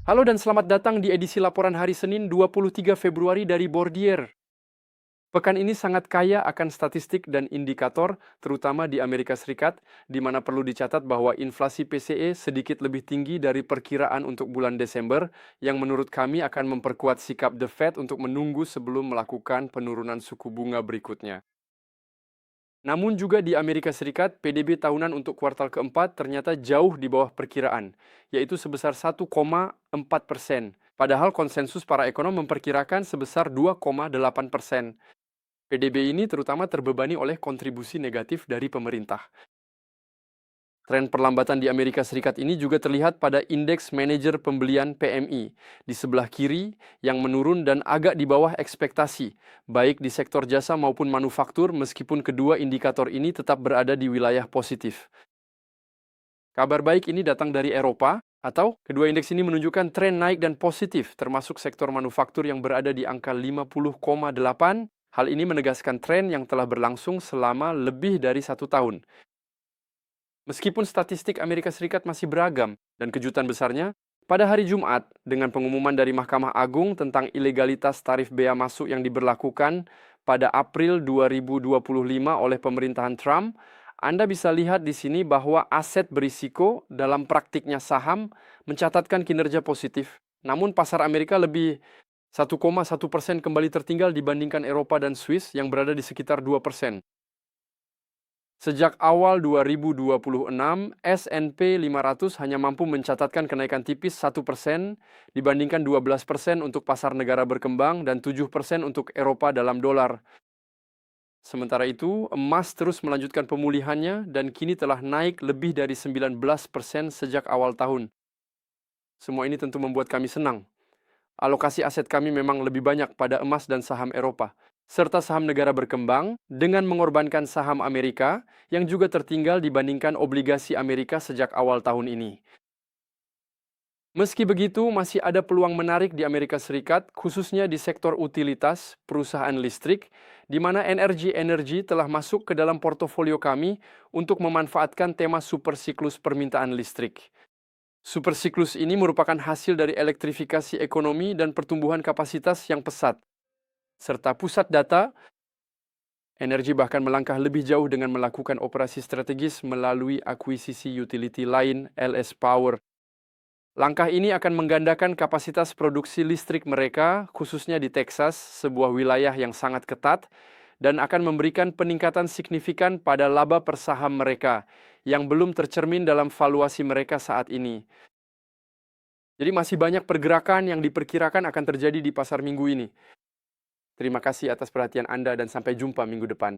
Halo dan selamat datang di edisi laporan hari Senin 23 Februari dari Bordier. Pekan ini sangat kaya akan statistik dan indikator, terutama di Amerika Serikat, di mana perlu dicatat bahwa inflasi PCE sedikit lebih tinggi dari perkiraan untuk bulan Desember, yang menurut kami akan memperkuat sikap The Fed untuk menunggu sebelum melakukan penurunan suku bunga berikutnya. Namun juga di Amerika Serikat, PDB tahunan untuk kuartal keempat ternyata jauh di bawah perkiraan, yaitu sebesar 1,4%. Padahal konsensus para ekonom memperkirakan sebesar 2,8%. PDB ini terutama terbebani oleh kontribusi negatif dari pemerintah. Tren perlambatan di Amerika Serikat ini juga terlihat pada indeks manajer pembelian PMI di sebelah kiri yang menurun dan agak di bawah ekspektasi, baik di sektor jasa maupun manufaktur, meskipun kedua indikator ini tetap berada di wilayah positif. Kabar baik ini datang dari Eropa, atau kedua indeks ini menunjukkan tren naik dan positif, termasuk sektor manufaktur yang berada di angka 50,8. Hal ini menegaskan tren yang telah berlangsung selama lebih dari 1 tahun. Meskipun statistik Amerika Serikat masih beragam, dan kejutan besarnya, pada hari Jumat, dengan pengumuman dari Mahkamah Agung tentang ilegalitas tarif bea masuk yang diberlakukan pada April 2025 oleh pemerintahan Trump, Anda bisa lihat di sini bahwa aset berisiko dalam praktiknya saham mencatatkan kinerja positif. Namun pasar Amerika lebih 1,1% kembali tertinggal dibandingkan Eropa dan Swiss yang berada di sekitar 2%. Sejak awal 2026, S&P 500 hanya mampu mencatatkan kenaikan tipis 1% dibandingkan 12% untuk pasar negara berkembang dan 7% untuk Eropa dalam dolar. Sementara itu, emas terus melanjutkan pemulihannya dan kini telah naik lebih dari 19% sejak awal tahun. Semua ini tentu membuat kami senang. Alokasi aset kami memang lebih banyak pada emas dan saham Eropa, serta saham negara berkembang dengan mengorbankan saham Amerika yang juga tertinggal dibandingkan obligasi Amerika sejak awal tahun ini. Meski begitu, masih ada peluang menarik di Amerika Serikat, khususnya di sektor utilitas, perusahaan listrik, di mana energi telah masuk ke dalam portofolio kami untuk memanfaatkan tema super siklus permintaan listrik. Super siklus ini merupakan hasil dari elektrifikasi ekonomi dan pertumbuhan kapasitas yang pesat, serta pusat data. Energi bahkan melangkah lebih jauh dengan melakukan operasi strategis melalui akuisisi utility lain LS Power. Langkah ini akan menggandakan kapasitas produksi listrik mereka, khususnya di Texas, sebuah wilayah yang sangat ketat, dan akan memberikan peningkatan signifikan pada laba per saham mereka, yang belum tercermin dalam valuasi mereka saat ini. Jadi masih banyak pergerakan yang diperkirakan akan terjadi di pasar minggu ini. Terima kasih atas perhatian Anda dan sampai jumpa minggu depan.